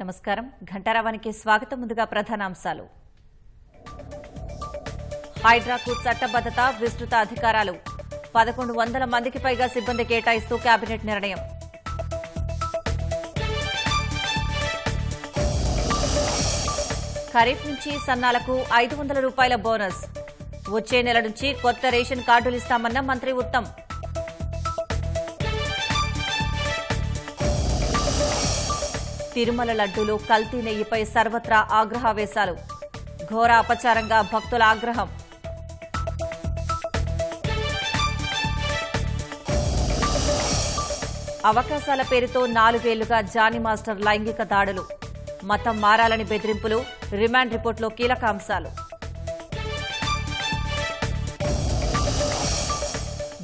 నమస్కారం. ఘంటారావానికి స్వాగతం. ముందుగా ప్రధానాంశాలు. హైడ్రాకు చట్టబద్ధత, విస్తృత అధికారాలు. 1100 మందికి పైగా సిబ్బంది కేటాయిస్తూ కేబినెట్ నిర్ణయం. ఖరీఫ్ నుంచి సన్నాలకు 500 రూపాయల బోనస్. వచ్చే నెల నుంచి కొత్త రేషన్ కార్డులు ఇస్తామన్న మంత్రి ఉత్తమ్. తిరుమల లడ్డూలు కల్తీ నెయ్యిపై సర్వత్రా ఆగ్రహావేశాలు. ఘోర అపచారంగా భక్తుల ఆగ్రహం. అవకాశాల పేరుతో 4 ఏళ్లుగా జానీ మాస్టర్ లైంగిక దాడులు. మతం మారాలని బెదిరింపులు. రిమాండ్ రిపోర్టులో కీలక అంశాలు.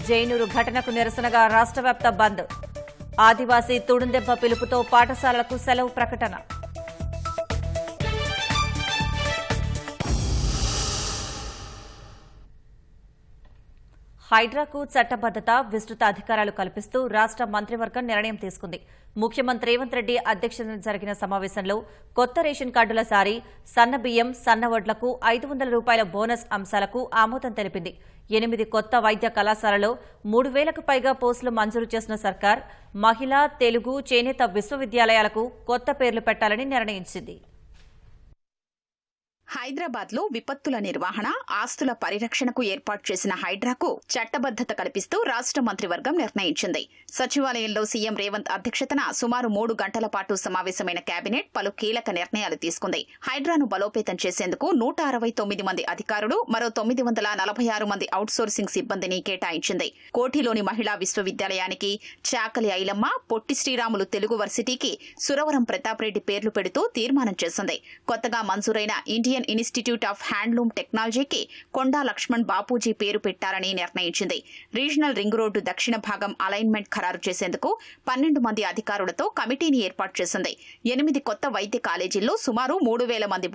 జైనూరు ఘటనకు నిరసనగా రాష్ట్రవ్యాప్త బంద్. ఆదివాసీ తుడుందెబ్బ పిలుపుతో పాఠశాలలకు సెలవు ప్రకటన. హైడ్రాకు చట్టబద్దత, విస్తృత అధికారాలు కల్పిస్తూ రాష్ట్ర మంత్రివర్గం నిర్ణయం తీసుకుంది. ముఖ్యమంత్రి రేవంత్ రెడ్డి అధ్యక్షతన జరిగిన సమావేశంలో కొత్త రేషన్ కార్డుల జారీ, సన్న బియ్యం, సన్న వడ్లకు 500 రూపాయల బోనస్ అంశాలకు ఆమోదం తెలిపింది. 8 కొత్త వైద్య కళాశాలలో 3000కు పైగా పోస్టులు మంజూరు చేసిన సర్కార్ మహిళా, తెలుగు, చేనేత విశ్వవిద్యాలయాలకు కొత్త పేర్లు పెట్టాలని నిర్ణయించింది. హైదరాబాద్ లో విపత్తుల నిర్వహణ, ఆస్తుల పరిరక్షణకు ఏర్పాటు చేసిన హైడ్రాకు చట్టబద్దత కల్పిస్తూ రాష్ట్ర మంత్రివర్గం నిర్ణయించింది. సచివాలయంలో సీఎం రేవంత్ అధ్యక్షతన సుమారు 3 గంటల పాటు సమావేశమైన కేబినెట్ పలు కీలక నిర్ణయాలు తీసుకుంది. హైడ్రాను బలోపేతం చేసేందుకు 169 మంది అధికారులు, మరో 946 మంది అవుట్సోర్సింగ్ సిబ్బందిని కేటాయించింది. కోఠిలోని మహిళా విశ్వవిద్యాలయానికి చాకలి ఐలమ్మ, పొట్టి శ్రీరాములు తెలుగు వర్సిటీకి సురవరం ప్రతాప్ రెడ్డి పేర్లు పెడుతూ తీర్మానం చేసింది. కొత్తగా మంజూరైన ఇండియన్ ఇన్స్టిట్యూట్ ఆఫ్ హ్యాండ్లూమ్ టెక్నాలజీకి కొండా లక్ష్మణ్ బాపూజీ పేరు పెట్టాలని నిర్ణయించింది. రీజనల్ రింగ్ రోడ్డు దక్షిణ భాగం అలైన్మెంట్ ఖరారు చేసేందుకు 12 మంది అధికారులతో కమిటీని ఏర్పాటు చేసింది. 8 కొత్త వైద్య కాలేజీల్లో సుమారు 3000 మంది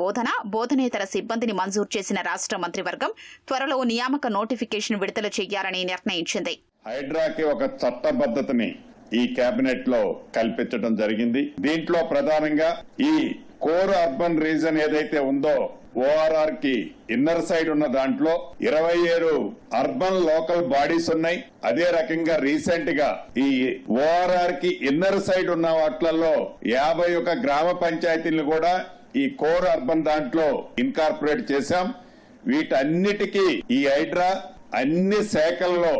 బోధనేతర సిబ్బందిని మంజూరు చేసిన రాష్ట్ర మంత్రివర్గం త్వరలో నియామక నోటిఫికేషన్ విడుదల చేయాలని నిర్ణయించింది. హైడ్రాకి ఒక చట్టబద్ధతని ఈ కేబినెట్ లో కల్పించడం జరిగింది. దీంట్లో ప్రధానంగా ఈ కోర్ అర్బన్ రీజన్ ఏదైతే ఉందో ఓఆర్ఆర్ కి ఇన్నర్ సైడ్ ఉన్న దాంట్లో 27 అర్బన్ లోకల్ బాడీస్ ఉన్నాయి. అదే రకంగా రీసెంట్ గా ఈ ఓఆర్ఆర్ కి ఇన్నర్ సైడ్ ఉన్న వాటిలలో 51 గ్రామ పంచాయతీలను కూడా ఈ కోర్ అర్బన్ దాంట్లో ఇన్కార్పొరేట్ చేశాం. వీటన్నిటికీ ఈ హైడ్రా అన్ని శాఖల్లో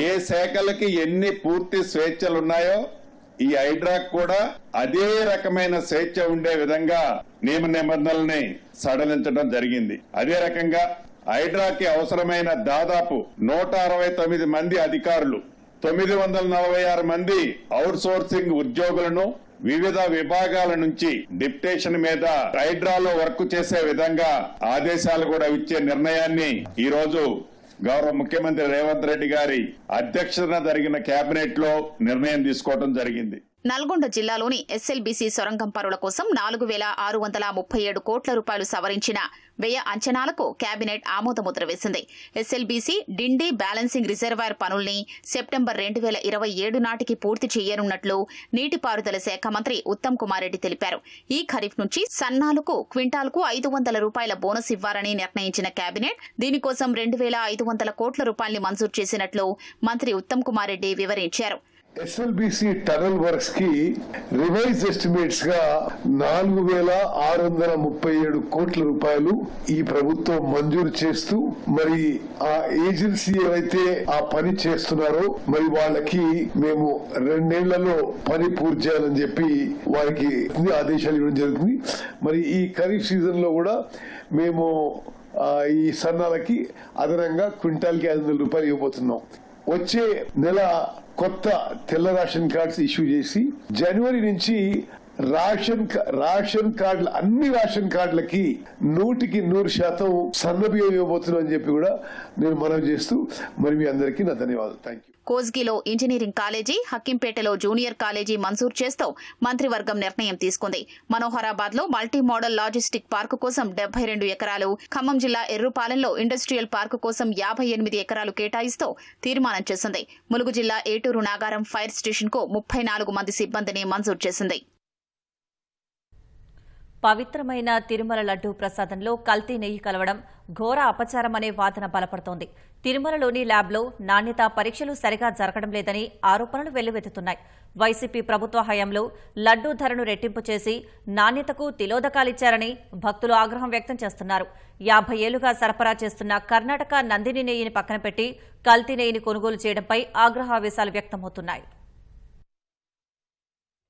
ఏ శాఖలకి ఎన్ని పూర్తి స్వేచ్ఛలు ఉన్నాయో ఈ హైడ్రాక్ కూడా అదే రకమైన స్వేచ్ఛ ఉండే విధంగా నియమ నిబంధనల్ని సడలించడం జరిగింది. అదే రకంగా హైడ్రాకి అవసరమైన దాదాపు 169 మంది అధికారులు, 946 మంది అవుట్ సోర్సింగ్ ఉద్యోగులను వివిధ విభాగాల నుంచి డిప్యుటేషన్ మీద హైడ్రాలో వర్క్ చేసే విధంగా ఆదేశాలు కూడా ఇచ్చే నిర్ణయాన్ని ఈ రోజు గౌరవ ముఖ్యమంత్రి రేవంత్ రెడ్డి గారి అధ్యక్షతన జరిగిన కేబినెట్ లో నిర్ణయం తీసుకోవడం జరిగింది. నల్గొండ జిల్లాలోని ఎస్ఎల్బీసీ సొరంగం పనుల కోసం 4637 కోట్ల రూపాయలు సవరించిన వ్యయ అంచనాలకు కేబినెట్ ఆమోదముద్ర వేసింది. ఎస్ఎల్బీసీ డిండి బ్యాలెన్సింగ్ రిజర్వాయర్ పనుల్ని సెప్టెంబర్ 2027 నాటికి పూర్తి చేయనున్నట్లు నీటిపారుదల శాఖ మంత్రి ఉత్తమ్ కుమార్ రెడ్డి తెలిపారు. ఈ ఖరీఫ్ నుంచి సన్నాలకు క్వింటాల్కు 500 రూపాయల బోనస్ ఇవ్వాలని నిర్ణయించిన కేబినెట్ దీనికోసం 2500 కోట్ల రూపాయల్ని మంజూరు చేసినట్లు మంత్రి ఉత్తమ్ కుమార్ రెడ్డి వివరించారు. ఎస్ఎల్బీసీ టనల్ వర్క్స్ కి రివైజ్ ఎస్టిమేట్స్ గా 4637 కోట్ల రూపాయలు ఈ ప్రభుత్వం మంజూరు చేస్తూ మరి ఆ ఏజెన్సీ ఏవైతే ఆ పని చేస్తున్నారో మరి వాళ్ళకి మేము 2 ఏళ్లలో పని పూర్తి చేయాలని చెప్పి వారికి ఆదేశాలు ఇవ్వడం జరుగుతుంది. మరి ఈ ఖరీఫ్ సీజన్ లో కూడా మేము ఈ సన్నాలకి అదనంగా క్వింటాల్కి 500 రూపాయలు ఇవ్వబోతున్నాం. వచ్చే నెల కొత్త తెల్ల రేషన్ కార్డ్స్ ఇష్యూ చేసి జనవరి నుంచి రేషన్ కార్డులు అన్ని రేషన్ కార్డులకి 100% సన్నబియ్యం ఇవ్వబోతున్నాం అని చెప్పి కూడా నేను మనవి చేస్తూ మరి మీ అందరికీ నా ధన్యవాదాలు. Thank you. కోస్గిలో ఇంజనీరింగ్ కాలేజీ, హక్కింపేటలో జూనియర్ కాలేజీ మంజూరు చేస్తూ మంత్రివర్గం నిర్ణయం తీసుకుంది. మనోహరాబాద్ లో మల్టీ మోడల్ లాజిస్టిక్ పార్కు కోసం 72 ఎకరాలు, ఖమ్మం జిల్లా ఎర్రుపాలెంలో ఇండస్ట్రియల్ పార్కు కోసం 58 ఎకరాలు కేటాయిస్తూ తీర్మానం చేసింది. ములుగు జిల్లా ఏటూరు నాగారం ఫైర్ స్టేషన్ కు 34 మంది సిబ్బందిని మంజూరు చేసింది. పవిత్రమైన తిరుమల లడ్డూ ప్రసాదంలో కల్తీ నెయ్యి కలవడం ఘోర అపచారమనే వాదన బలపడుతోంది. తిరుమలలోని ల్యాబ్లో నాణ్యత పరీక్షలు సరిగా జరగడం లేదని ఆరోపణలు వెల్లువెత్తుతున్నాయి. వైసీపీ ప్రభుత్వ హయాంలో లడ్డూ ధరను రెట్టింపు చేసి నాణ్యతకు తిలోదకాలిచ్చారని భక్తులు ఆగ్రహం వ్యక్తం చేస్తున్నారు. 50 ఏళ్లుగా సరఫరా చేస్తున్న కర్ణాటక నందిని నెయ్యిని పక్కన పెట్టి కల్తీ నెయ్యిని కొనుగోలు చేయడంపై ఆగ్రహావేశాలు వ్యక్తమవుతున్నాయి.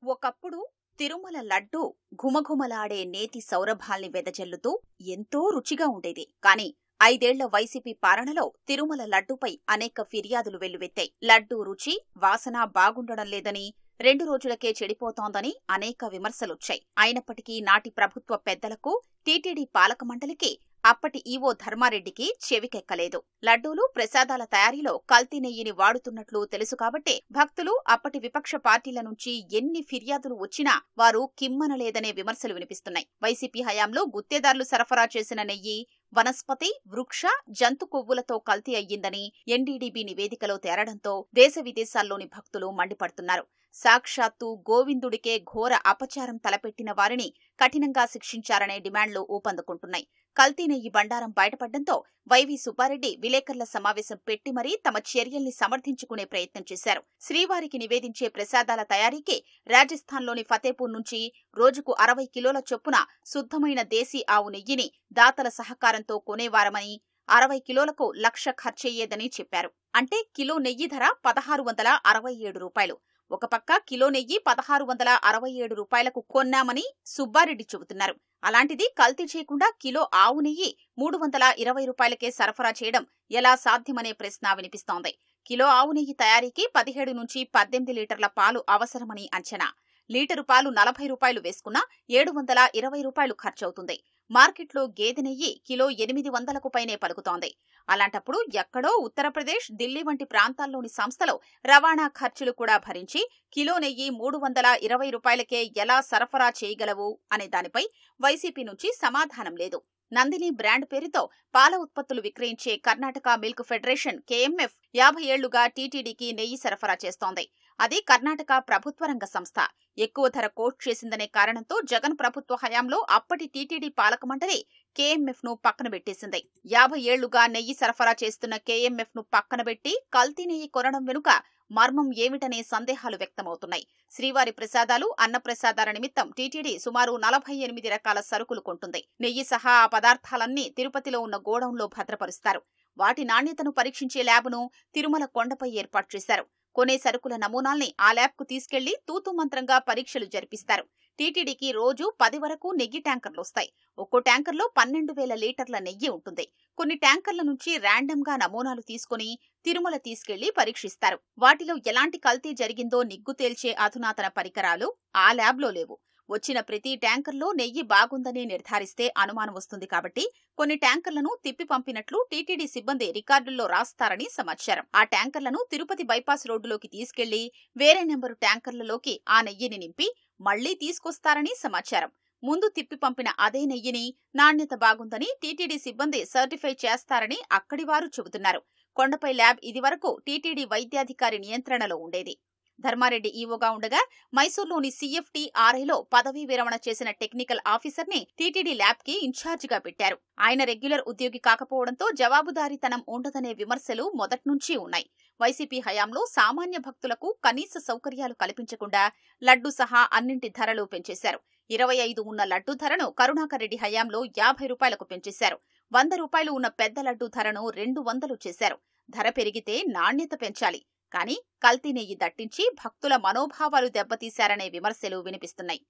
ఒకప్పుడు తిరుమల లడ్డు ఘుమఘుమలాడే నేతి సౌరభాల్ని వెదజల్లుతూ ఎంతో రుచిగా ఉండేది. కానీ 5 ఏళ్ల వైసీపీ పాలనలో తిరుమల లడ్డూపై అనేక ఫిర్యాదులు వెల్లువెత్తాయి. లడ్డూ రుచి, వాసన బాగుండడం లేదని, 2 రోజులకే చెడిపోతోందని అనేక విమర్శలొచ్చాయి. అయినప్పటికీ నాటి ప్రభుత్వ పెద్దలకు, టీటీడీ పాలక మండలికి, అప్పటి ఈవో ధర్మారెడ్డికి చెవికెక్కలేదు. లడ్డూలు, ప్రసాదాల తయారీలో కల్తీ నెయ్యిని వాడుతున్నట్లు తెలుసు కాబట్టే భక్తులు, అప్పటి విపక్ష పార్టీల నుంచి ఎన్ని ఫిర్యాదులు వచ్చినా వారు కిమ్మనలేదనే విమర్శలు వినిపిస్తున్నాయి. వైసీపీ హయాంలో గుత్తేదారులు సరఫరా చేసిన నెయ్యి వనస్పతి, వృక్ష, జంతు కొవ్వులతో కల్తీ అయ్యిందని ఎన్డీడీబీ నివేదికలో తేరడంతో దేశ విదేశాల్లోని భక్తులు మండిపడుతున్నారు. సాక్షాత్తు గోవిందుడికే ఘోర అపచారం తలపెట్టిన వారిని కఠినంగా శిక్షించారనే డిమాండ్లు ఊపందుకుంటున్నాయి. కల్తీ నెయ్యి బండారం బయటపడ్డంతో వైవీ సుబ్బారెడ్డి విలేకరుల సమావేశం పెట్టి మరీ తమ చర్యల్ని సమర్థించుకునే ప్రయత్నం చేశారు. శ్రీవారికి నివేదించే ప్రసాదాల తయారీకి రాజస్థాన్లోని ఫతేపూర్ నుంచి రోజుకు 60 కిలోల చొప్పున శుద్ధమైన దేశీ ఆవు నెయ్యిని దాతల సహకారంతో కొనేవారమని, 60 కిలోలకు 1,00,000 ఖర్చయ్యేదని చెప్పారు. అంటే కిలో నెయ్యి ధర 1,667 రూపాయలు. ఒక పక్క కిలో నెయ్యి 1,667 రూపాయలకు కొన్నామని సుబ్బారెడ్డి చెబుతున్నారు. అలాంటిది కల్తీ చేయకుండా కిలో ఆవు నెయ్యి 320 రూపాయలకే సరఫరా చేయడం ఎలా సాధ్యమనే ప్రశ్న వినిపిస్తోంది. కిలో ఆవు నెయ్యి తయారీకి 17 నుంచి 18 లీటర్ల పాలు అవసరమని అంచనా. లీటరు పాలు 40 రూపాయలు వేసుకున్నా 720 రూపాయలు ఖర్చవుతుంది. మార్కెట్లో గేదె నెయ్యి కిలో 800కు పైనే పలుకుతోంది. అలాంటప్పుడు ఎక్కడో ఉత్తరప్రదేశ్, ఢిల్లీ వంటి ప్రాంతాల్లోని సంస్థలు రవాణా ఖర్చులు కూడా భరించి కిలో నెయ్యి 320 రూపాయలకే ఎలా సరఫరా చేయగలవు అనే దానిపై వైసీపీ నుంచి సమాధానం లేదు. నందిని బ్రాండ్ పేరుతో పాల ఉత్పత్తులు విక్రయించే కర్ణాటక మిల్క్ ఫెడరేషన్ కేఎంఎఫ్ 50 ఏళ్లుగా టీటీడీకి నెయ్యి సరఫరా చేస్తోంది. అది కర్ణాటక ప్రభుత్వ రంగ సంస్థ. ఎక్కువ ధర కోట్ చేసిందనే కారణంతో జగన్ ప్రభుత్వ హయాంలో అప్పటి టీటీడీ పాలక మండలి కేఎంఎఫ్ ను పక్కన పెట్టేసింది. 50 ఏళ్లుగా నెయ్యి సరఫరా చేస్తున్న కేఎంఎఫ్ ను పక్కన పెట్టి కల్తీ నెయ్యి కొనడం వెనుక మర్మం ఏమిటనే సందేహాలు వ్యక్తమవుతున్నాయి. శ్రీవారి ప్రసాదాలు, అన్నప్రసాదాల నిమిత్తం టీటీడీ సుమారు 48 రకాల సరుకులు కొంటుంది. నెయ్యి సహా ఆ పదార్థాలన్నీ తిరుపతిలో ఉన్న గోడౌన్లో భద్రపరుస్తారు. వాటి నాణ్యతను పరీక్షించే ల్యాబ్ను తిరుమల కొండపై ఏర్పాటు చేశారు. కొనే సరుకుల నమూనాల్ని ఆ ల్యాబ్కు తీసుకెళ్లి తూతు మంత్రంగా పరీక్షలు జరిపిస్తారు. టీటీడీకి రోజు 10 వరకు నెయ్యి ట్యాంకర్లు వస్తాయి. ఒక్కో ట్యాంకర్లో 12,000 లీటర్ల నెయ్యి ఉంటుంది. కొన్ని ట్యాంకర్ల నుంచి ర్యాండమ్గా నమూనాలు తీసుకుని తిరుమల తీసుకెళ్లి పరీక్షిస్తారు. వాటిలో ఎలాంటి కల్తీ జరిగిందో నిగ్గు తేల్చే అధునాతన పరికరాలు ఆ ల్యాబ్లో లేవు. వచ్చిన ప్రతి ట్యాంకర్లో నెయ్యి బాగుందని నిర్ధారిస్తే అనుమానం వస్తుంది కాబట్టి కొన్ని ట్యాంకర్లను తిప్పి పంపినట్లు టీటీడీ సిబ్బంది రికార్డుల్లో రాస్తారని సమాచారం. ఆ ట్యాంకర్లను తిరుపతి బైపాస్ రోడ్డులోకి తీసుకెళ్లి వేరే నెంబరు ట్యాంకర్లలోకి ఆ నెయ్యిని నింపి మళ్లీ తీసుకొస్తారని సమాచారం. ముందు తిప్పి పంపిన అదే నెయ్యిని నాణ్యత బాగుందని టీటీడీ సిబ్బంది సర్టిఫై చేస్తారని అక్కడి వారు చెబుతున్నారు. కొండపై ల్యాబ్ ఇదివరకు టీటీడీ వైద్యాధికారి నియంత్రణలో ఉండేది. ధర్మారెడ్డి ఈవోగా ఉండగా మైసూర్లోని CFTRAలో పదవీ విరమణ చేసిన టెక్నికల్ ఆఫీసర్ని టీటీడీ ల్యాబ్కి ఇన్ఛార్జిగా పెట్టారు. ఆయన రెగ్యులర్ ఉద్యోగి కాకపోవడంతో జవాబుదారీతనం ఉండదనే విమర్శలు మొదట్నుంచి ఉన్నాయి. వైసీపీ హయాంలో సామాన్య భక్తులకు కనీస సౌకర్యాలు కల్పించకుండా లడ్డు సహా అన్నింటి ధరలు పెంచేశారు. 25 ఉన్న లడ్డు ధరను కరుణాకర్ రెడ్డి హయాంలో 50 రూపాయలకు పెంచేశారు. 100 రూపాయలు ఉన్న పెద్ద లడ్డు ధరను 200 చేశారు. ధర పెరిగితే నాణ్యత పెంచాలి, కానీ కల్తీ నెయ్యి దట్టించి భక్తుల మనోభావాలు దెబ్బతీశారనే విమర్శలు వినిపిస్తున్నాయి.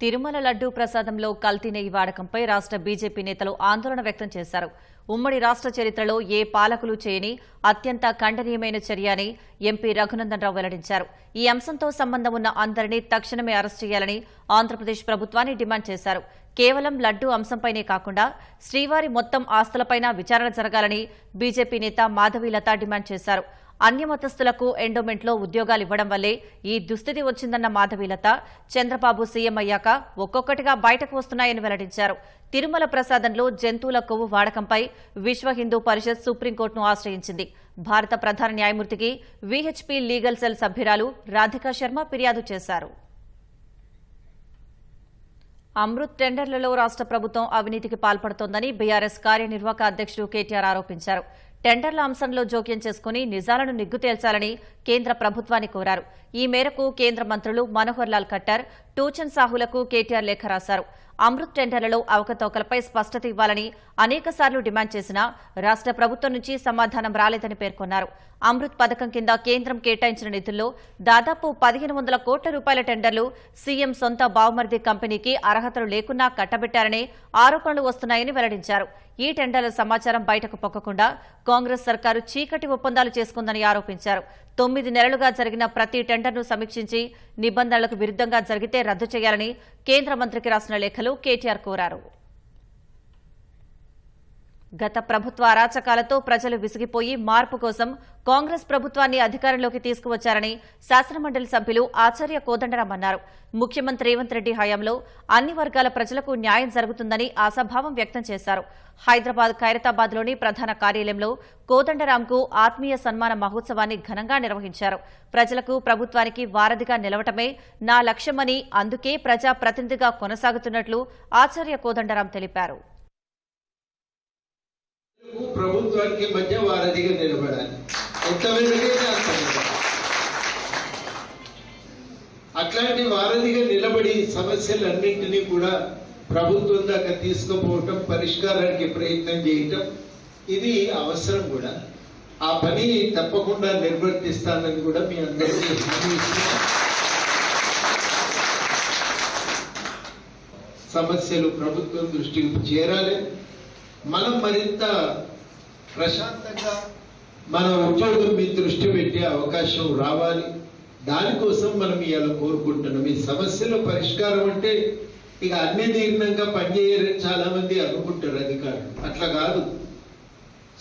తిరుమల లడ్డూ ప్రసాదంలో కల్తీ నెయ్యి వాడకంపై రాష్ట్ర బీజేపీ నేతలు ఆందోళన వ్యక్తం చేశారు. ఉమ్మడి రాష్ట్ర చరిత్రలో ఏ పాలకులు చేయని అత్యంత ఖండనీయమైన చర్య అని ఎంపీ రఘునందన్ రావు వెల్లడించారు. ఈ అంశంతో సంబంధం ఉన్న అందరినీ తక్షణమే అరెస్టు చేయాలని ఆంధ్రప్రదేశ్ ప్రభుత్వాన్ని డిమాండ్ చేశారు. కేవలం లడ్డూ అంశంపైనే కాకుండా శ్రీవారి మొత్తం ఆస్తులపైన విచారణ జరగాలని బీజేపీ నేత మాధవీలత డిమాండ్ చేశారు. అన్యమతస్థులకు ఎండోమెంట్లో ఉద్యోగాలివ్వడం వల్లే ఈ దుస్థితి వచ్చిందన్న మాధవీలత చంద్రబాబు సీఎం అయ్యాక ఒక్కొక్కటిగా బయటకు వస్తున్నాయని వెల్లడించారు. తిరుమల ప్రసాదంలో జంతువుల కొవ్వు వాడకంపై విశ్వ హిందూ పరిషత్ సుప్రీంకోర్టును ఆశ్రయించింది. భారత ప్రధాన న్యాయమూర్తికి వీహెచ్పీ లీగల్ సెల్ సభ్యురాలు రాధికా శర్మ ఫిర్యాదు చేశారు. అమృత్ టెండర్లలో రాష్ట్ర ప్రభుత్వం అవినీతికి పాల్పడుతోందని బీఆర్ఎస్ కార్యనిర్వాహక అధ్యక్షుడు కేటీఆర్ ఆరోపించారు. టెండర్ల అంశంలో జోక్యం చేసుకుని నిజాలను నిగ్గు తేల్చాలని కేంద్ర ప్రభుత్వాన్ని కోరారు. ఈ మేరకు కేంద్ర మంత్రులు మనోహర్ లాల్ ఖట్టర్, టూచన్ సాహులకు కేటీఆర్ లేఖ రాశారు. అమృత్ టెండర్లలో అవకతవకలపై స్పష్టత ఇవ్వాలని అనేకసార్లు డిమాండ్ చేసినా రాష్ట్ర ప్రభుత్వం నుంచి సమాధానం రాలేదని పేర్కొన్నారు. అమృత్ పథకం కింద కేంద్రం కేటాయించిన నిధుల్లో దాదాపు 1500 కోట్ల రూపాయల టెండర్లు సీఎం సొంత బావమర్ది కంపెనీకి అర్హతలు లేకున్నా కట్టబెట్టారనే ఆరోపణలు వస్తున్నాయని వెల్లడించారు. ఈ టెండర్ల సమాచారం బయటకు పొక్కకుండా కాంగ్రెస్ సర్కారు చీకటి ఒప్పందాలు చేసుకుందని ఆరోపించారు. 9 నెలలుగా జరిగిన ప్రతి టెండర్ను సమీక్షించి నిబంధనలకు విరుద్ధంగా జరిగితే రద్దు చేయాలని కేంద్ర మంత్రికి రాసిన లేఖలో కేటీఆర్ కోరారు. గత ప్రభుత్వ అరాచకాలతో ప్రజలు విసిగిపోయి మార్పు కోసం కాంగ్రెస్ ప్రభుత్వాన్ని అధికారంలోకి తీసుకువచ్చారని శాసనమండలి సభ్యులు ఆచార్య కోదండరాం అన్నారు. ముఖ్యమంత్రి రేవంత్ రెడ్డి హయాంలో అన్ని వర్గాల ప్రజలకు న్యాయం జరుగుతుందని ఆశాభావం వ్యక్తం చేశారు. హైదరాబాద్ ఖైరతాబాద్లోని ప్రధాన కార్యాలయంలో కోదండరాంకు ఆత్మీయ సన్మాన మహోత్సవాన్ని ఘనంగా నిర్వహించారు. ప్రజలకు ప్రభుత్వానికి వారధిగా నిలవటమే నా లక్ష్యమని, అందుకే ప్రజా ప్రతినిధిగా కొనసాగుతున్నట్లు ఆచార్య కోదండరాం తెలిపారు. ప్రభుత్వానికి మధ్య వారధిగా నిలబడాలి. అట్లాంటి వారధిగా నిలబడి సమస్యలన్నింటినీ కూడా ప్రభుత్వం దాకా తీసుకుపోవటం, పరిష్కారానికి ప్రయత్నం చేయటం ఇది అవసరం కూడా. ఆ పని తప్పకుండా నిర్వర్తిస్తానని కూడా మీ అందరికీ హామీ ఇస్తున్నాను. సమస్యలు ప్రభుత్వం దృష్టికి చేరాలి. మనం మరింత ప్రశాంతంగా మన ఉద్యోగం మీద దృష్టి పెట్టే అవకాశం రావాలి. దానికోసం మనం ఇవాళ కోరుకుంటున్నాం. ఈ సమస్యల పరిష్కారం అంటే ఇక అన్ని తీర్ణంగా పనిచేయాలని చాలా మంది అనుకుంటారు అధికారులు. అట్లా కాదు.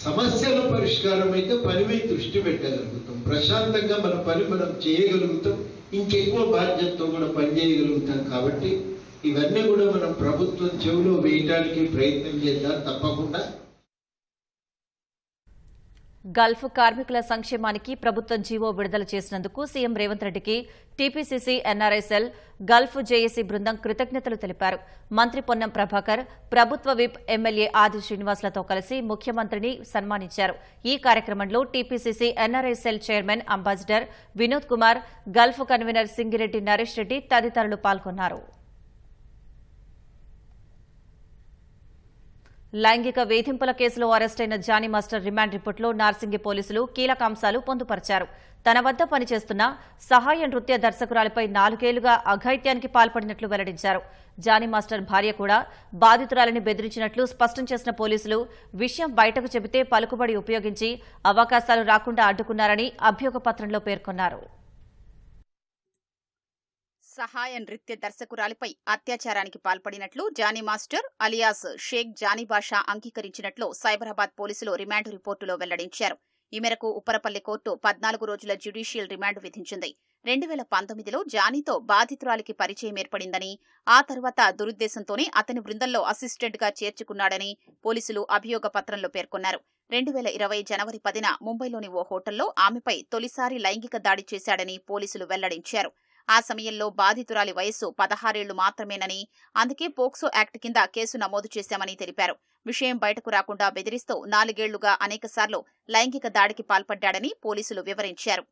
సమస్యల పరిష్కారం అయితే పని మీద దృష్టి పెట్టగలుగుతాం. ప్రశాంతంగా మన పని మనం చేయగలుగుతాం. ఇంకెక్కువ బాధ్యతతో కూడా పనిచేయగలుగుతాం. కాబట్టి ఇవన్నీ కూడా మనం ప్రభుత్వం చెవిలో వేయడానికి ప్రయత్నం చేద్దాం తప్పకుండా. గల్ఫ్ కార్మికుల సంక్షేమానికి ప్రభుత్వం జీవో విడుదల చేసినందుకు సీఎం రేవంత్ రెడ్డికి TPCC NRI cell, Gulf JAC బృందం కృతజ్ఞతలు తెలిపారు. మంత్రి పొన్నం ప్రభాకర్, ప్రభుత్వ విప్ ఎమ్మెల్యే ఆది శ్రీనివాసులతో కలిసి ముఖ్యమంత్రిని సన్మానించారు. ఈ కార్యక్రమంలో TPCC NRI cell chairman ambassador Vinod Kumar, Gulf convener Singireddy Naresh Reddy తదితరులు పాల్గొన్నారు. లైంగిక వేధింపుల కేసులో అరెస్టైన జానీ మాస్టర్ రిమాండ్ రిపోర్టులో నార్సింగి పోలీసులు కీలక అంశాలు పొందుపరిచారు. తన వద్ద పనిచేస్తున్న సహాయ నృత్య దర్శకురాలిపై 4 ఏళ్లుగా అఘాయిత్యానికి పాల్పడినట్లు వెల్లడించారు. జానీ మాస్టర్ భార్య కూడా బాధితురాలిని బెదిరించినట్లు స్పష్టం చేసిన పోలీసులు విషయం బయటకు చెబితే పలుకుబడి ఉపయోగించి అవకాశాలు రాకుండా అడ్డుకున్నారని అభియోగ పత్రంలో పేర్కొన్నారు. సహాయ నృత్య దర్శకురాలిపై అత్యాచారానికి పాల్పడినట్లు జానీ మాస్టర్ అలియాస్ షేక్ జానీ బాషా అంగీకరించినట్లు సైబరాబాద్ పోలీసులు రిమాండ్ రిపోర్టులో వెల్లడించారు. ఈ మేరకు ఉప్పరపల్లి కోర్టు 14 రోజుల జ్యుడిషియల్ రిమాండ్ విధించింది. 2019లో జానీతో బాధితురాలికి పరిచయం ఏర్పడిందని, ఆ తర్వాత దురుద్దేశంతోనే అతని బృందంలో అసిస్టెంట్ గా చేర్చుకున్నాడని పోలీసులు అభియోగ పత్రంలో పేర్కొన్నారు. 2020 జనవరి 10న ముంబైలోని ఓ హోటల్లో ఆమెపై తొలిసారి లైంగిక దాడి చేశాడని పోలీసులు వెల్లడించారు. ఆ సమయంలో బాధితురాలి వయస్సు 16 ఏళ్లు మాత్రమేనని, అందుకే పోక్సో యాక్ట్ కింద కేసు నమోదు చేశామని తెలిపారు. విషయం బయటకు రాకుండా బెదిరిస్తూ 4 ఏళ్లుగా అనేకసార్లు లైంగిక దాడికి పాల్పడ్డాడని పోలీసులు వివరించారు.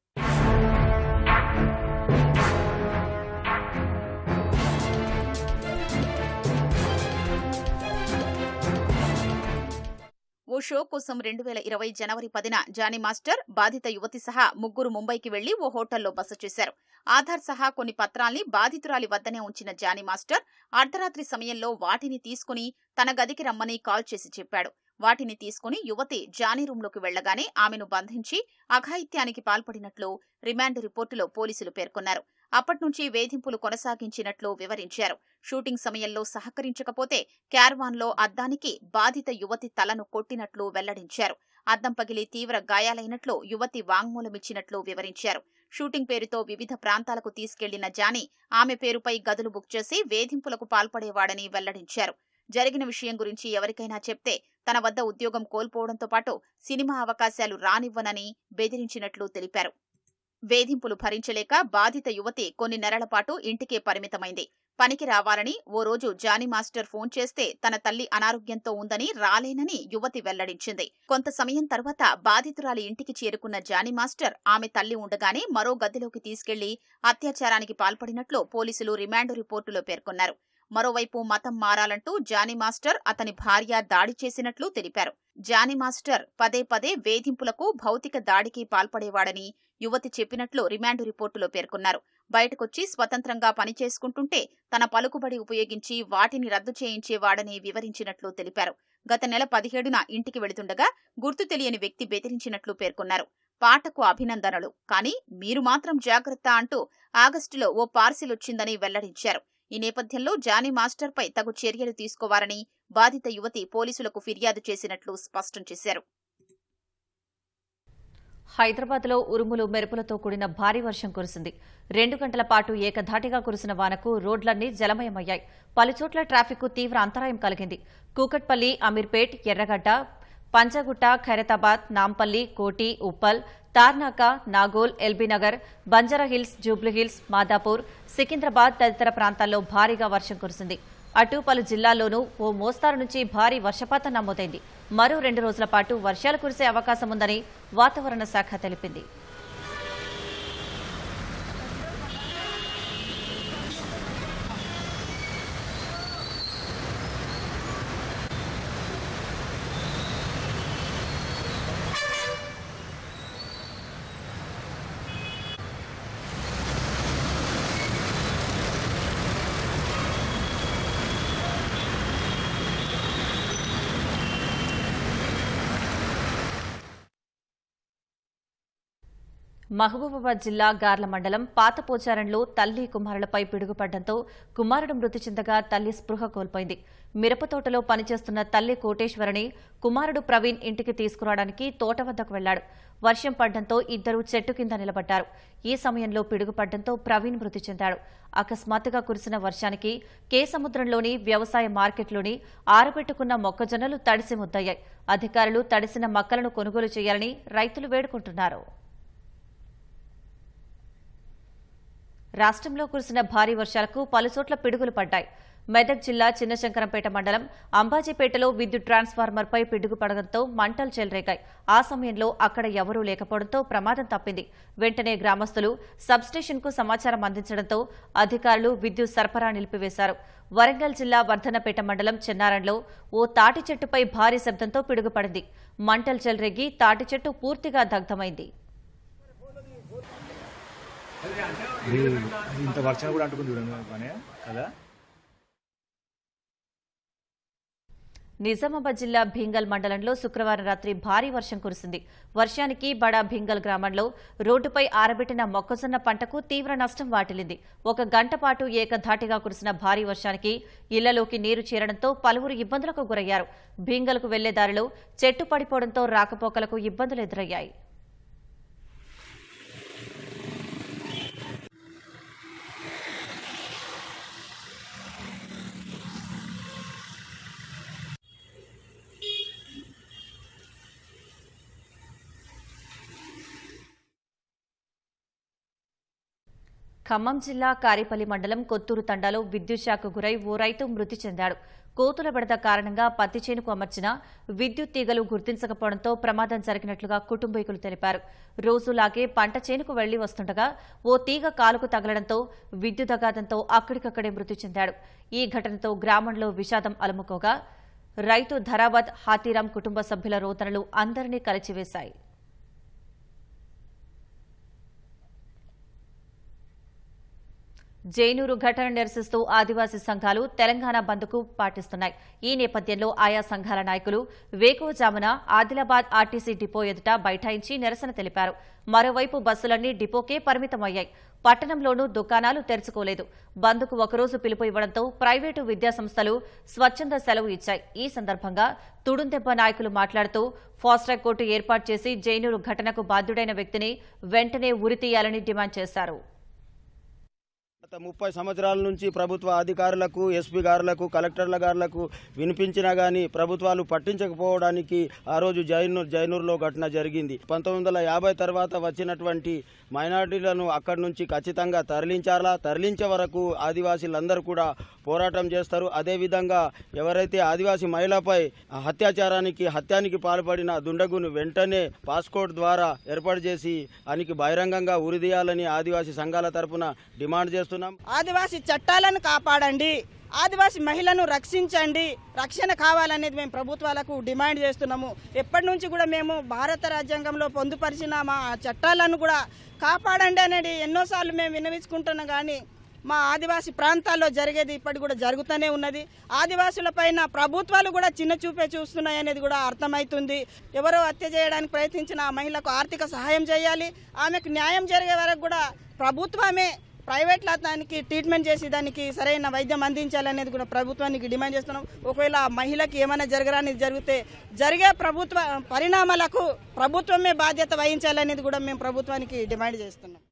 ఓ షో కోసం 2020 జనవరి 10న జానీ మాస్టర్, బాధిత యువతి సహా ముగ్గురు ముంబైకి వెళ్లి ఓ హోటల్లో బస చేశారు. ఆధార్ సహా కొన్ని పత్రాల్ని బాధితురాలి వద్దనే ఉంచిన జానీ మాస్టర్ అర్ధరాత్రి సమయంలో వాటిని తీసుకుని తన గదికి రమ్మని కాల్ చేసి చెప్పాడు. వాటిని తీసుకుని యువతి జానీ రూంలోకి వెళ్లగానే ఆమెను బంధించి అఘాయిత్యానికి పాల్పడినట్లు రిమాండ్ రిపోర్టులో పోలీసులు పేర్కొన్నారు. అప్పట్నుంచి వేధింపులు కొనసాగించినట్లు వివరించారు. షూటింగ్ సమయంలో సహకరించకపోతే క్యారవాన్లో అద్దానికి బాధిత యువతి తలను కొట్టినట్లు వెల్లడించారు. అద్దం పగిలి తీవ్ర గాయాలైనట్లు యువతి వాంగ్మూలమిచ్చినట్లు వివరించారు. షూటింగ్ పేరుతో వివిధ ప్రాంతాలకు తీసుకెళ్లిన జానీ ఆమె పేరుపై గదులు బుక్ చేసి వేధింపులకు పాల్పడేవాడని వెల్లడించారు. జరిగిన విషయం గురించి ఎవరికైనా చెప్తే తన వద్ద ఉద్యోగం కోల్పోవడంతో పాటు సినిమా అవకాశాలు రానివ్వనని బెదిరించినట్లు తెలిపారు. వేధింపులు భరించలేక బాధిత యువతి కొన్ని నెలల పాటు ఇంటికే పరిమితమైంది. పనికి రావాలని ఓ రోజు జానీ మాస్టర్ ఫోన్ చేస్తే తన తల్లి అనారోగ్యంతో ఉందని రాలేనని యువతి వెల్లడించింది. కొంత సమయం తర్వాత బాధితురాలి ఇంటికి చేరుకున్న జానీ మాస్టర్ ఆమె తల్లి ఉండగానే మరో గదిలోకి తీసుకెళ్లి అత్యాచారానికి పాల్పడినట్లు పోలీసులు రిమాండ్ రిపోర్టులో పేర్కొన్నారు. మరోవైపు మతం మారాలంటూ జానీ మాస్టర్ అతని భార్య దాడి చేసినట్లు తెలిపారు. జానీ మాస్టర్ పదే పదే వేధింపులకు, భౌతిక దాడికి పాల్పడేవాడని యువతి చెప్పినట్లు రిమాండ్ రిపోర్టులో పేర్కొన్నారు. బయటకొచ్చి స్వతంత్రంగా పనిచేసుకుంటుంటే తన పలుకుబడి ఉపయోగించి వాటిని రద్దు చేయించేవాడని వివరించినట్లు తెలిపారు. గత నెల 17న ఇంటికి వెళుతుండగా గుర్తు తెలియని వ్యక్తి బెదిరించినట్లు పేర్కొన్నారు. పాటకు అభినందనలు, కానీ మీరు మాత్రం జాగ్రత్త అంటూ ఆగస్టులో ఓ పార్సిల్ వచ్చిందని వెల్లడించారు. ఈ నేపథ్యంలో జానీ మాస్టర్పై తగు చర్యలు తీసుకోవాలని బాధిత యువతి పోలీసులకు ఫిర్యాదు చేసినట్లు స్పష్టం చేశారు. హైదరాబాద్లో ఉరుములు మెరుపులతో కూడిన భారీ వర్షం కురిసింది. 2 గంటల పాటు ఏకధాటిగా కురిసిన వానకు రోడ్లన్నీ జలమయమయ్యాయి. పలుచోట్ల ట్రాఫిక్కు తీవ్ర అంతరాయం కలిగింది. కూకట్పల్లి, అమీర్పేట్, ఎర్రగడ్డ, పంజాగుట్ట, ఖైరతాబాద్, నాంపల్లి, కోటి, ఉప్పల్, తార్నాక, నాగోల్, ఎల్బీనగర్, బంజారాహిల్స్, జూబ్లీహిల్స్, మాదాపూర్, సికింద్రాబాద్ తదితర ప్రాంతాల్లో భారీగా వర్షం కురిసింది. అటు పలు జిల్లాల్లోనూ ఓ మోస్తారు నుంచి భారీ వర్షపాతం నమోదైంది. మరో 2 రోజుల పాటు వర్షాలు కురిసే అవకాశం ఉందని వాతావరణ శాఖ తెలిపింది. మహబూబాబాద్ జిల్లా గార్ల మండలం పాతపోచారంలో తల్లి కుమారులపై పిడుగుపడ్డంతో కుమారుడు మృతి చెందగా తల్లి స్పృహ కోల్పోయింది. మిరపతోటలో పనిచేస్తున్న తల్లి కోటేశ్వరిని కుమారుడు ప్రవీణ్ ఇంటికి తీసుకురావడానికి తోట వద్దకు వెళ్లాడు. వర్షం పడ్డంతో ఇద్దరూ చెట్టు కింద నిలబడ్డారు. ఈ సమయంలో పిడుగుపడ్డంతో ప్రవీణ్ మృతి చెందాడు. అకస్మాత్తుగా కురిసిన వర్షానికి కేసముద్రంలోని వ్యవసాయ మార్కెట్లోని ఆరబెట్టుకున్న మొక్కజొన్నలు తడిసి ముద్దయ్యాయి. అధికారులు తడిసిన మక్కలను కొనుగోలు చేయాలని రైతులు వేడుకుంటున్నారు. రాష్ట్రంలో కురిసిన భారీ వర్షాలకు పలుచోట్ల పిడుగులు పడ్డాయి. మెదక్ జిల్లా చిన్నశంకరంపేట మండలం అంబాజీపేటలో విద్యుత్ ట్రాన్స్ఫార్మర్పై పిడుగు పడడంతో మంటలు చెలరేగాయి. ఆ సమయంలో అక్కడ ఎవరూ లేకపోవడంతో ప్రమాదం తప్పింది. వెంటనే గ్రామస్తులు సబ్స్టేషన్కు సమాచారం అందించడంతో అధికారులు విద్యుత్ సరఫరా నిలిపివేశారు. వరంగల్ జిల్లా వర్ధన్నపేట మండలం చెన్నారంలో ఓ తాటి చెట్టుపై భారీ శబ్దంతో పిడుగు పడింది. మంటలు చెలరేగి తాటి చెట్టు పూర్తిగా దగ్ధమైంది. ఇంత వర్షం కూడా అంటుకుంది కదా. నిజామాబాద్ జిల్లా భీంగల్ మండలంలో శుక్రవారం రాత్రి భారీ వర్షం కురిసింది. వర్షానికి బడా భీంగల్ గ్రామంలో రోడ్డుపై ఆరబెట్టిన మొక్కజొన్న పంటకు తీవ్ర నష్టం వాటిల్లింది. 1 గంట పాటు ఏకధాటిగా కురిసిన భారీ వర్షానికి ఇళ్లలోకి నీరు చేరడంతో పలువురు ఇబ్బందులకు గురయ్యారు. భీంగల్కు వెళ్లే దారిలో చెట్టు పడిపోవడంతో రాకపోకలకు ఇబ్బందులు ఎదురయ్యాయి. ఖమ్మం జిల్లా కారేపల్లి మండలం కొత్తూరు తండాలో విద్యుత్ షాక్కు గురై ఓ రైతు మృతి చెందాడు. కోతుల బెడద కారణంగా పత్తి చేనుకు అమర్చిన విద్యుత్ తీగలు గుర్తించకపోవడంతో ప్రమాదం జరిగినట్లుగా కుటుంబీకులు తెలిపారు. రోజులాగే పంట చేనుకు వెళ్లి వస్తుండగా ఓ తీగ కాలుకు తగలడంతో విద్యుదఘాతంతో అక్కడికక్కడే మృతి చెందాడు. ఈ ఘటనతో గ్రామంలో విషాదం అలుముకోగా రైతు ధరావత్ హాతీరాం కుటుంబ సభ్యుల రోదనలు అందరినీ కలిచివేశాయి. జైనూరు ఘటన నిరసిస్తూ ఆదివాసీ సంఘాలు తెలంగాణ బంద్కు పాటిస్తున్నాయి. ఈ నేపథ్యంలో ఆయా సంఘాల నాయకులు వేకువజామున ఆదిలాబాద్ ఆర్టీసీ డిపో ఎదుట బైఠాయించి నిరసన తెలిపారు. మరోవైపు బస్సులన్నీ డిపోకే పరిమితమయ్యాయి. పట్టణంలోనూ దుకాణాలు తెరుచుకోలేదు. బంద్కు ఒకరోజు పిలుపు ఇవ్వడంతో ప్రైవేటు విద్యాసంస్థలు స్వచ్ఛంద సెలవు ఇచ్చాయి. ఈ సందర్భంగా తుడుందెబ్బ నాయకులు మాట్లాడుతూ ఫాస్ట్రాక్ కోర్టు ఏర్పాటు చేసి జైనూరు ఘటనకు బాధ్యుడైన వ్యక్తిని వెంటనే ఉరితీయాలని డిమాండ్ చేశారు. గత 30 సంవత్సరాల నుంచి ప్రభుత్వ అధికారులకు, ఎస్పీ గారులకు, కలెక్టర్ల గారులకు వినిపించినా కానీ ప్రభుత్వాలు పట్టించకపోవడానికి ఆ రోజు జైనూరులో ఘటన జరిగింది. 1950 తర్వాత వచ్చినటువంటి మైనారిటీలను అక్కడి నుంచి ఖచ్చితంగా తరలించే వరకు ఆదివాసీలందరూ కూడా పోరాటం చేస్తారు. అదేవిధంగా ఎవరైతే ఆదివాసీ మహిళపై హత్యానికి పాల్పడిన దుండగును వెంటనే పాస్పోర్ట్ ద్వారా ఏర్పాటు చేసి ఆయనకి బహిరంగంగా ఉరిదీయాలని ఆదివాసీ సంఘాల తరపున డిమాండ్ చేస్తున్నారు. ఆదివాసీ చట్టాలను కాపాడండి, ఆదివాసీ మహిళలను రక్షించండి, రక్షణ కావాలనేది మేము ప్రభుత్వాలకు డిమాండ్ చేస్తున్నాము. ఎప్పటి నుంచి కూడా మేము భారత రాజ్యాంగంలో పొందుపరిచిన మా చట్టాలను కూడా కాపాడండి అనేది ఎన్నోసార్లు మేము విన్నవించుకుంటున్నాం. కానీ మా ఆదివాసీ ప్రాంతాల్లో జరిగేది ఇప్పటికి కూడా జరుగుతూనే ఉన్నది. ఆదివాసుల పైన ప్రభుత్వాలు కూడా చిన్న చూపే చూస్తున్నాయి అనేది కూడా అర్థమవుతుంది. ఎవరో హత్య చేయడానికి ప్రయత్నించిన ఆ మహిళకు ఆర్థిక సహాయం చేయాలి, ఆమెకు న్యాయం జరిగే వరకు కూడా ప్రభుత్వమే ప్రైవేట్లో దానికి ట్రీట్మెంట్ చేసి దానికి సరైన వైద్యం అందించాలనేది కూడా ప్రభుత్వానికి డిమాండ్ చేస్తున్నాం. ఒకవేళ ఆ మహిళకి ఏమైనా జరిగే ప్రభుత్వ పరిణామాలకు ప్రభుత్వమే బాధ్యత వహించాలనేది కూడా మేము ప్రభుత్వానికి డిమాండ్ చేస్తున్నాం.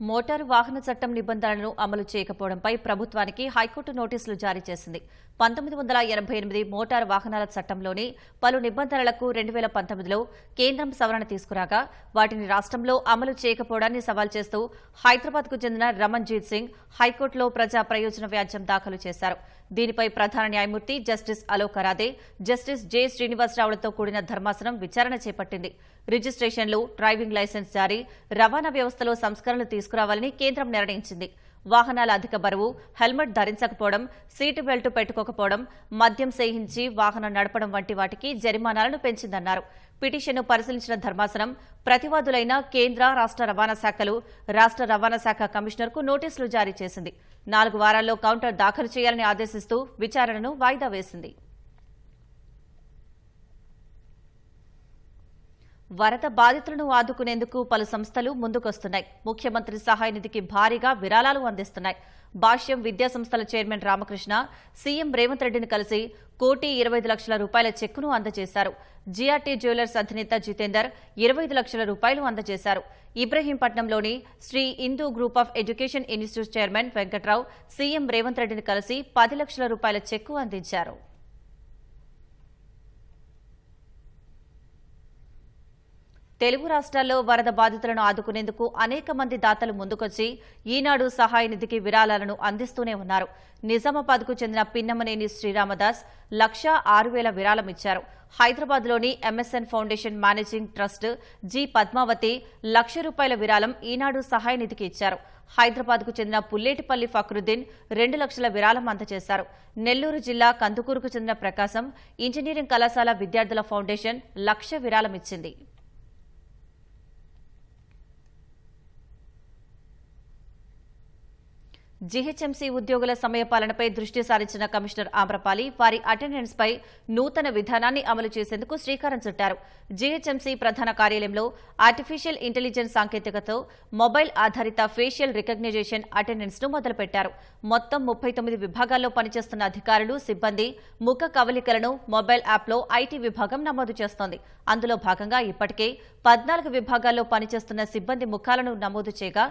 మోటారు వాహన చట్టం నిబంధనలను అమలు చేయకపోవడంపై ప్రభుత్వానికి హైకోర్టు నోటీసులు జారీ చేసింది. 1988 మోటారు వాహనాల చట్టంలోని పలు నిబంధనలకు 2019లో కేంద్రం సవరణ తీసుకురాగా వాటిని రాష్ట్రంలో అమలు చేయకపోవడాన్ని సవాల్ చేస్తూ హైదరాబాద్కు చెందిన రమణ్జీత్ సింగ్ హైకోర్టులో ప్రజా ప్రయోజన వ్యాజ్యం దాఖలు చేశారు. దీనిపై ప్రధాన న్యాయమూర్తి justice Alok Aradhe, justice J శ్రీనివాసరావులతో కూడిన ధర్మాసనం విచారణ చేపట్టింది. రిజిస్ట్రేషన్లు, డ్రైవింగ్ లైసెన్స్ జారీ, రవాణా వ్యవస్థలో సంస్కరణలు తీసుకురావాలని కేంద్రం నిర్ణయించింది. వాహనాల అధిక బరువు, హెల్మెట్ ధరించకపోవడం, సీటు బెల్ట్ పెట్టుకోకపోవడం, మద్యం సేహించి వాహనం నడపడం వంటి వాటికి జరిమానాలను పెంచిందన్నారు. పిటిషన్ను పరిశీలించిన ధర్మాసనం ప్రతివాదులైన కేంద్ర, రాష్ట్ర రవాణా శాఖలు, రాష్ట్ర రవాణా శాఖ కమిషనర్కు నోటీసులు జారీ చేసింది. 4 వారాల్లో కౌంటర్ దాఖలు చేయాలని ఆదేశిస్తూ విచారణను వాయిదా వేసింది. వరద బాధితులను ఆదుకునేందుకు పలు సంస్థలు ముందుకొస్తున్నాయి. ముఖ్యమంత్రి సహాయ నిధికి భారీగా విరాళాలు అందిస్తున్నాయి. భాష్యం విద్యా సంస్థల చైర్మన్ రామకృష్ణ సీఎం రేవంత్ రెడ్డిని కలిసి ₹1,25,00,000 చెక్కును అందజేశారు. జీఆర్టీ జ్యువెలర్స్ అధినేత జితేందర్ ₹25,00,000 అందజేశారు. ఇబ్రహీంపట్నంలోని Sri Hindu group of education institute chairman Venkatrao CM Revanth రెడ్డిని కలిసి ₹10,00,000 చెక్కు అందించారు. తెలుగు రాష్ట్రాల్లో వరద బాధితులను ఆదుకునేందుకు అనేక మంది దాతలు ముందుకొచ్చి ఈనాడు సహాయ నిధికి విరాళాలను అందిస్తూనే ఉన్నారు. నిజామాబాద్కు చెందిన పిన్నమనేని శ్రీరామదాస్ 1,06,000 విరాళం ఇచ్చారు. హైదరాబాద్లోని MSN foundation managing trust G Padmavathi ₹1,00,000 విరాళం ఈనాడు సహాయ నిధికి ఇచ్చారు. హైదరాబాద్కు చెందిన పుల్లేటిపల్లి ఫక్రుద్దీన్ 2,00,000 విరాళం అందజేశారు. నెల్లూరు జిల్లా కందుకూరుకు చెందిన ప్రకాశం ఇంజనీరింగ్ కళాశాల విద్యార్థుల ఫౌండేషన్ 1,00,000 విరాళం ఇచ్చింది. జీహెచ్ఎంసీ ఉద్యోగుల సమయపాలనపై దృష్టి సారించిన కమిషనర్ ఆమ్రపాలి వారి అటెండెన్స్ పై నూతన విధానాన్ని అమలు చేసేందుకు శ్రీకారం చుట్టారు. జీహెచ్ఎంసీ ప్రధాన కార్యాలయంలో ఆర్టిఫిషియల్ ఇంటెలిజెన్స్ సాంకేతికతో మొబైల్ ఆధారిత ఫేషియల్ రికగ్నిషన్ అటెండెన్స్ ను మొదలుపెట్టారు. మొత్తం 39 విభాగాల్లో పనిచేస్తున్న అధికారులు, సిబ్బంది ముఖ కవలికలను మొబైల్ యాప్లో ఐటీ విభాగం నమోదు చేస్తోంది. అందులో భాగంగా ఇప్పటికే 14 విభాగాల్లో పనిచేస్తున్న సిబ్బంది ముఖాలను నమోదు చేయగా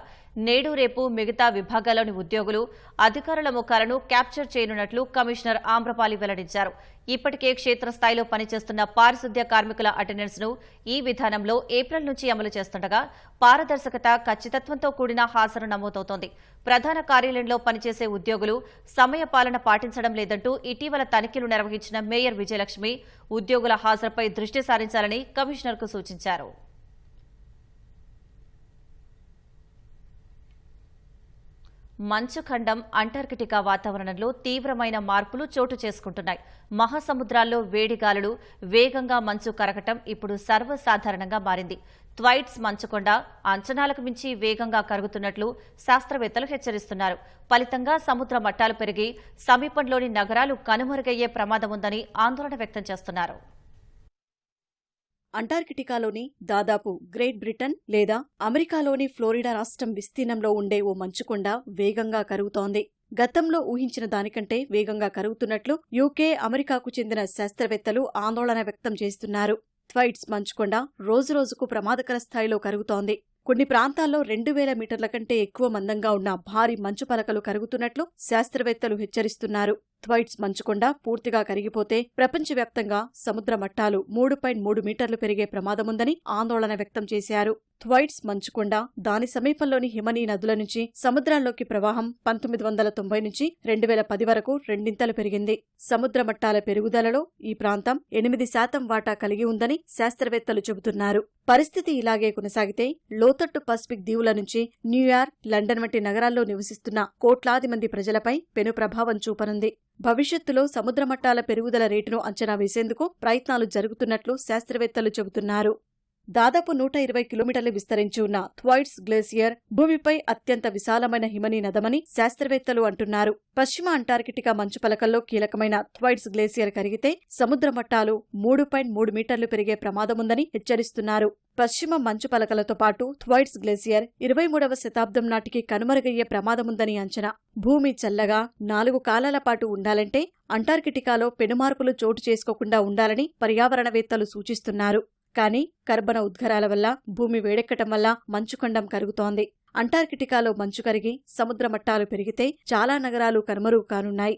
నేడు రేపు మిగతా విభాగాల్లోని ఉద్యోగులు, అధికారుల ముఖాలను క్యాప్చర్ చేయనున్నట్లు కమిషనర్ ఆమ్రపాలి వెల్లడించారు. ఇప్పటికే క్షేత్రస్థాయిలో పనిచేస్తున్న పారిశుద్ధ్య కార్మికుల అటెండెన్స్ ను ఈ విధానంలో ఏప్రిల్ నుంచి అమలు చేస్తుండగా పారదర్శకత, ఖచ్చితత్వంతో కూడిన హాజరు నమోదవుతోంది. ప్రధాన కార్యాలయంలో పనిచేసే ఉద్యోగులు సమయపాలన పాటించడం లేదంటూ ఇటీవల తనిఖీలు నిర్వహించిన మేయర్ విజయలక్ష్మి ఉద్యోగుల హాజరుపై దృష్టి సారించాలని కమిషనర్కు సూచించారు. మంచుఖండం, అంటార్కిటికా వాతావరణంలో తీవ్రమైన మార్పులు చోటు చేసుకుంటున్నాయి. మహాసముద్రాల్లో వేడిగాలులు, వేగంగా మంచు కరగటం ఇప్పుడు సర్వసాధారణంగా మారింది. థ్వైట్స్ మంచుకొండ అంచనాలకు మించి వేగంగా కరుగుతున్నట్లు శాస్త్రవేత్తలు హెచ్చరిస్తున్నారు. ఫలితంగా సముద్ర మట్టాలు పెరిగి సమీపంలోని నగరాలు కనుమరుగయ్యే ప్రమాదం ఉందని ఆందోళన వ్యక్తం చేస్తున్నారు. అంటార్కిటికాలోని దాదాపు గ్రేట్ బ్రిటన్ లేదా అమెరికాలోని ఫ్లోరిడా రాష్ట్రం విస్తీర్ణంలో ఉండే ఓ మంచుకొండ వేగంగా కరుగుతోంది. గతంలో ఊహించిన దానికంటే వేగంగా కరుగుతున్నట్లు యూకే, అమెరికాకు చెందిన శాస్త్రవేత్తలు ఆందోళన వ్యక్తం చేస్తున్నారు. థ్వైట్స్ మంచుకొండ రోజురోజుకు ప్రమాదకర స్థాయిలో కరుగుతోంది. కొన్ని ప్రాంతాల్లో 2000 మీటర్ల కంటే ఎక్కువ మందంగా ఉన్న భారీ మంచు పలకలు కరుగుతున్నట్లు శాస్త్రవేత్తలు హెచ్చరిస్తున్నారు. థ్వైట్స్ మంచుకొండ పూర్తిగా కరిగిపోతే ప్రపంచవ్యాప్తంగా సముద్ర మట్టాలు 3.3 మీటర్లు పెరిగే ప్రమాదముందని ఆందోళన వ్యక్తం చేశారు. థ్వైట్స్ మంచుకొండ, దాని సమీపంలోని హిమనీ నదుల నుంచి సముద్రంలోకి ప్రవాహం 1990 నుంచి 2010 వరకు రెండింతలు పెరిగింది. సముద్ర మట్టాల పెరుగుదలలో ఈ ప్రాంతం 8% వాటా కలిగి ఉందని శాస్త్రవేత్తలు చెబుతున్నారు. పరిస్థితి ఇలాగే కొనసాగితే లోతట్టు పసిఫిక్ దీవుల నుంచి న్యూయార్క్, లండన్ వంటి నగరాల్లో నివసిస్తున్న కోట్లాది మంది ప్రజలపై పెను ప్రభావం చూపనుంది. భవిష్యత్తులో సముద్ర మట్టాల పెరుగుదల రేటును అంచనా వేసేందుకు ప్రయత్నాలు జరుగుతున్నట్లు శాస్త్రవేత్తలు చెబుతున్నారు. దాదాపు 120 కిలోమీటర్లు విస్తరించి ఉన్న థ్వైట్స్ గ్లేసియర్ భూమిపై అత్యంత విశాలమైన హిమనీ నదమని శాస్త్రవేత్తలు అంటున్నారు. పశ్చిమ అంటార్కిటికా మంచు పలకల్లో కీలకమైన థ్వైట్స్ గ్లేసియర్ కరిగితే సముద్ర మట్టాలు 3.3 మీటర్లు పెరిగే ప్రమాదముందని హెచ్చరిస్తున్నారు. పశ్చిమ మంచు పలకలతో పాటు థ్వైట్స్ గ్లేసియర్ 23వ శతాబ్దం నాటికి కనుమరుగయ్యే ప్రమాదముందని అంచనా. భూమి చల్లగా 4 కాలాల పాటు ఉండాలంటే అంటార్కిటికాలో పెనుమార్పులు చోటు చేసుకోకుండా ఉండాలని పర్యావరణవేత్తలు సూచిస్తున్నారు. కానీ కర్బన ఉద్గారాల వల్ల భూమి వేడెక్కటం వల్ల మంచుఖండం కరుగుతోంది. అంటార్కిటికాలో మంచు కరిగి సముద్ర మట్టాలు పెరిగితే చాలా నగరాలు కనుమరుగు కానున్నాయి.